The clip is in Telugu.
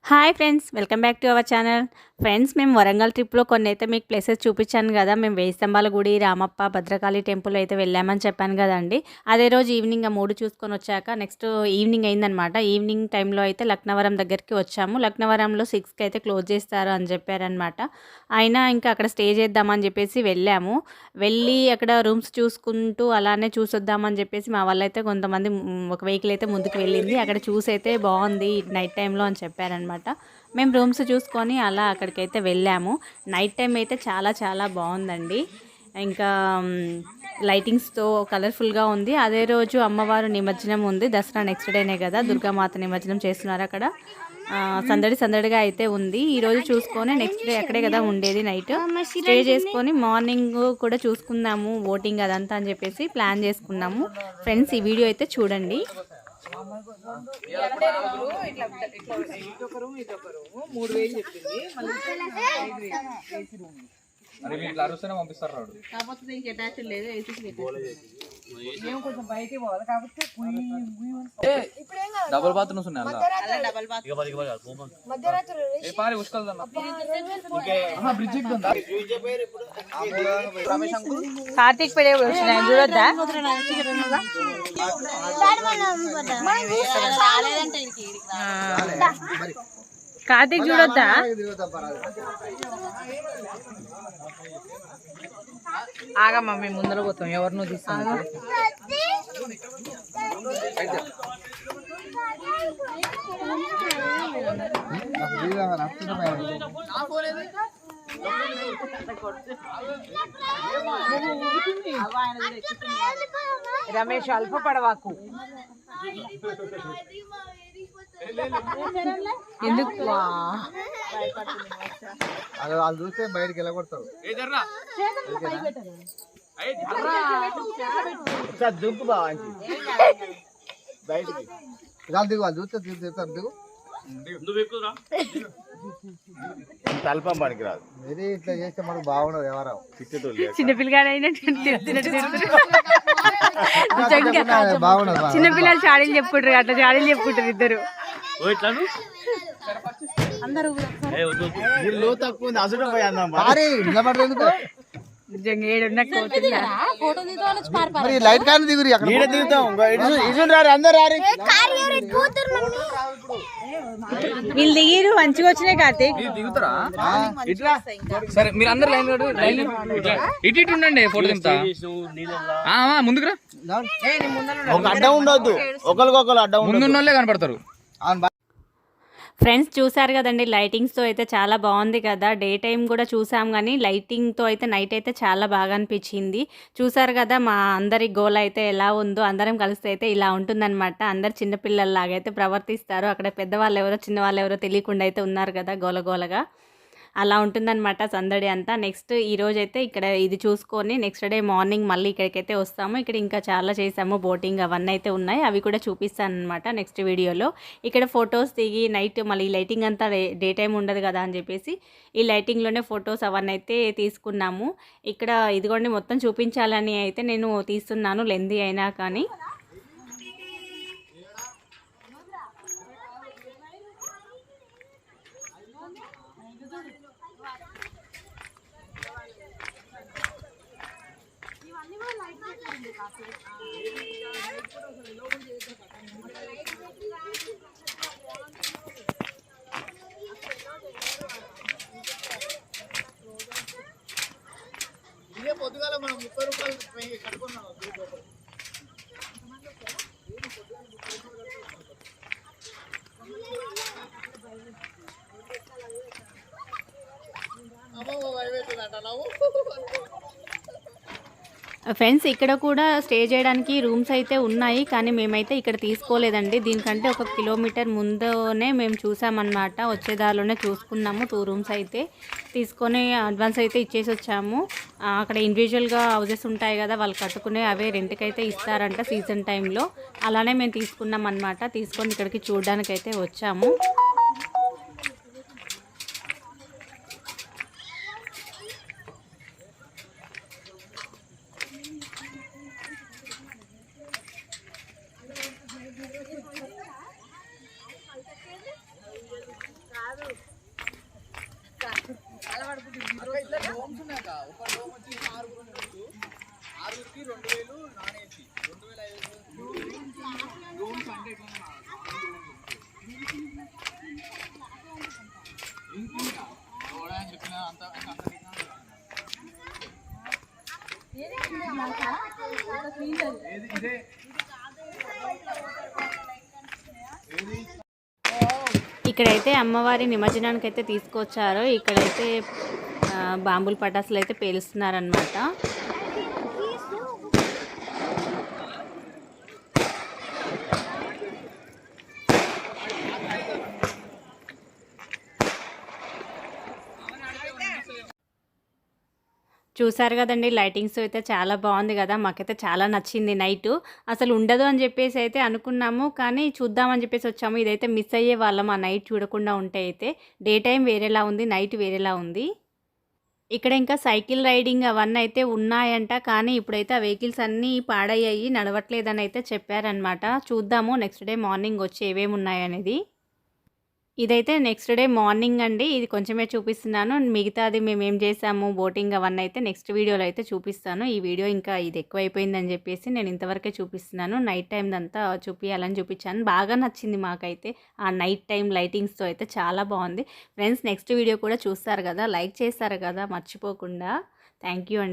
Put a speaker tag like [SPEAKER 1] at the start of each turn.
[SPEAKER 1] Hi friends, welcome back to our channel. Friends, మేము వరంగల్ ట్రిప్లో కొన్ని అయితే మీకు ప్లేసెస్ చూపించాను కదా. మేము వేయి స్తంభాల గుడి, రామప్ప, భద్రకాళి టెంపుల్ అయితే వెళ్ళామని చెప్పాను కదండి. అదే రోజు ఈవినింగ్ ఆ మూడు చూసుకొని వచ్చాక నెక్స్ట్ ఈవినింగ్ అయిందనమాట. ఈవినింగ్ టైంలో అయితే లక్నవరం దగ్గరికి వచ్చాము. లక్నవరంలో 6కి అయితే క్లోజ్ చేస్తారు అని చెప్పారనమాట. అయినా ఇంకా అక్కడ స్టే చేద్దామని చెప్పేసి వెళ్ళాము. వెళ్ళి అక్కడ రూమ్స్ చూసుకుంటూ అలానే చూసొద్దామని చెప్పేసి మా వాళ్ళైతే కొంతమంది ఒక వెహికల్ అయితే ముందుకు వెళ్ళింది. అక్కడ చూసైతే బాగుంది నైట్ టైంలో అని చెప్పారనమాట. మేము రూమ్స్ చూసుకొని అలా అక్కడికైతే వెళ్ళాము. నైట్ టైం అయితే చాలా చాలా బాగుందండి. ఇంకా లైటింగ్స్తో కలర్ఫుల్గా ఉంది. అదే రోజు అమ్మవారు నిమజ్జనం ఉంది. దసరా నెక్స్ట్ డేనే కదా, దుర్గామాత నిమజ్జనం చేస్తున్నారు అక్కడ. సందడిగా అయితే ఉంది. ఈరోజు చూసుకొని నెక్స్ట్ డే అక్కడే కదా ఉండేది, నైట్ స్టే చేసుకొని మార్నింగ్ కూడా చూసుకుందాము బోటింగ్ అదంతా అని చెప్పేసి ప్లాన్ చేసుకున్నాము. ఫ్రెండ్స్, ఈ వీడియో అయితే చూడండి.
[SPEAKER 2] డబుల్ బాత్రూమ్స్ ఉన్నాయి.
[SPEAKER 1] కార్తీక్ పెడే చూడొద్దా? కార్తీక్ చూడొద్దా?
[SPEAKER 3] ఆగమ్మా, మేము ముందర పోతాం. ఎవరినో తీస్తాను. రమేష్, అల్ప పడవాకు. ఎందుకు
[SPEAKER 2] వాళ్ళు చూస్తే బయటకి వెళ్ళగొడతారు. దుంపు బయటికి దిగు, వాళ్ళు చూస్తే తిరుగుతారు. దిగు, తల్పం పనికి రాదు. ఇది ఇట్లా చేస్తే మనకు బాగుండదు. ఎవరో
[SPEAKER 1] బాగుండదు. చిన్నపిల్లలు చాడీలు చెప్పుకుంటారు, అట్లా చాడీలు చెప్పుకుంటారు ఇద్దరు.
[SPEAKER 2] లైట్ కానీ దిగురు,
[SPEAKER 1] వీళ్ళు దిగిరు, మంచిగా వచ్చినాయి. కార్తీక్
[SPEAKER 2] దిగుతారా?
[SPEAKER 4] సరే, మీరు అందరు లైన్ ఇటు ఉండండి, ఫోటో దింపుతా. ముందుకురా,
[SPEAKER 2] ఒక అడ్డం ఉండొద్దు, ఒకరికొకరు అడ్డం
[SPEAKER 4] ముందున్నోళ్ళే కనపడతారు.
[SPEAKER 1] ఫ్రెండ్స్, చూసారు కదండి, లైటింగ్స్తో అయితే చాలా బాగుంది కదా. డే టైం కూడా చూసాం కానీ లైటింగ్తో అయితే నైట్ అయితే చాలా బాగా అనిపించింది. చూసారు కదా మా అందరి గోల్ అయితే ఎలా ఉందో. అందరం కలిస్తే అయితే ఇలా ఉంటుందన్నమాట. అందరు చిన్నపిల్లల్లాగా అయితే ప్రవర్తిస్తారు. అక్కడ పెద్దవాళ్ళు ఎవరో చిన్నవాళ్ళు ఎవరో తెలియకుండా అయితే ఉన్నారు కదా, గోలగోలగా. అలా ఉంటుందన్నమాట సందడి అంతా. నెక్స్ట్ ఈరోజైతే ఇక్కడ ఇది చూసుకొని నెక్స్ట్ డే మార్నింగ్ మళ్ళీ ఇక్కడికైతే వస్తాము. ఇక్కడ ఇంకా చాలా చేసాము, బోటింగ్ అవన్నీ అయితే ఉన్నాయి. అవి కూడా చూపిస్తాను అనమాట నెక్స్ట్ వీడియోలో. ఇక్కడ ఫొటోస్ దిగి నైట్ మళ్ళీ లైటింగ్ అంతా డే టైం ఉండదు కదా అని చెప్పేసి ఈ లైటింగ్లోనే ఫొటోస్ అవన్నీ అయితే తీసుకున్నాము. ఇక్కడ ఇదిగోండి మొత్తం చూపించాలని అయితే నేను తీస్తున్నాను, లెందీ అయినా కానీ.
[SPEAKER 2] పొద్దుగాల మనం 30 రూపాయలు కట్టుకున్నాం.
[SPEAKER 1] ఫ్రెండ్స్, ఇక్కడ కూడా స్టే చేయడానికి రూమ్స్ అయితే ఉన్నాయి, కానీ మేమైతే ఇక్కడ తీసుకోలేదండి. దీనికంటే 1 కిలోమీటర్ ముందునే మేము చూసామన్నమాట. వచ్చేదారిలోనే చూసుకున్నాము. 2 రూమ్స్ అయితే తీసుకొని అడ్వాన్స్ అయితే ఇచ్చేసి వచ్చాము. అక్కడ ఇండివిజువల్గా హౌజెస్ ఉంటాయి కదా, వాళ్ళు కట్టుకునే అవే రెంట్కి అయితే ఇస్తారంట సీజన్ టైంలో. అలానే మేము తీసుకున్నాం అన్నమాట. తీసుకొని ఇక్కడికి చూడడానికి అయితే వచ్చాము. ఇక్కడైతే అమ్మవారి నిమజ్జనానికి అయితే తీసుకొచ్చారు. ఇక్కడైతే బాంబుల పటాసులు అయితే పేలుస్తున్నారనమాట. చూసారు కదండి, లైటింగ్స్ అయితే చాలా బాగుంది కదా. మాకైతే చాలా నచ్చింది. నైట్ అసలు ఉండదు అని చెప్పేసి అయితే అనుకున్నాము, కానీ చూద్దామని చెప్పేసి వచ్చాము. ఇదైతే మిస్ అయ్యే వాళ్ళం ఆ నైట్ చూడకుండా ఉంటే. అయితే డే టైం వేరేలా ఉంది, నైట్ వేరేలా ఉంది. ఇక్కడ ఇంకా సైకిల్ రైడింగ్ అవన్నీ అయితే ఉన్నాయంట, కానీ ఇప్పుడైతే ఆ వెహికల్స్ అన్నీ పాడయ్యాయి, నడవట్లేదని అయితే చెప్పారనమాట. చూద్దాము నెక్స్ట్ డే మార్నింగ్ వచ్చి ఏమేమి ఉన్నాయనేది. ఇదైతే నెక్స్ట్ డే మార్నింగ్ అండి. ఇది కొంచెమే చూపిస్తున్నాను. మిగతాది మేమేం చేసాము, బోటింగ్ అవన్నీ అయితే నెక్స్ట్ వీడియోలో అయితే చూపిస్తాను. ఈ వీడియో ఇంకా ఇది ఎక్కువైపోయిందని చెప్పేసి నేను ఇంతవరకే చూపిస్తున్నాను. నైట్ టైందంతా చూపించాలని చూపించాను. బాగా నచ్చింది మాకైతే ఆ నైట్ టైం లైటింగ్స్తో అయితే చాలా బాగుంది. ఫ్రెండ్స్ నెక్స్ట్ వీడియో కూడా చూస్తారు కదా, లైక్ చేస్తారు కదా మర్చిపోకుండా. థ్యాంక్ యూ అండి.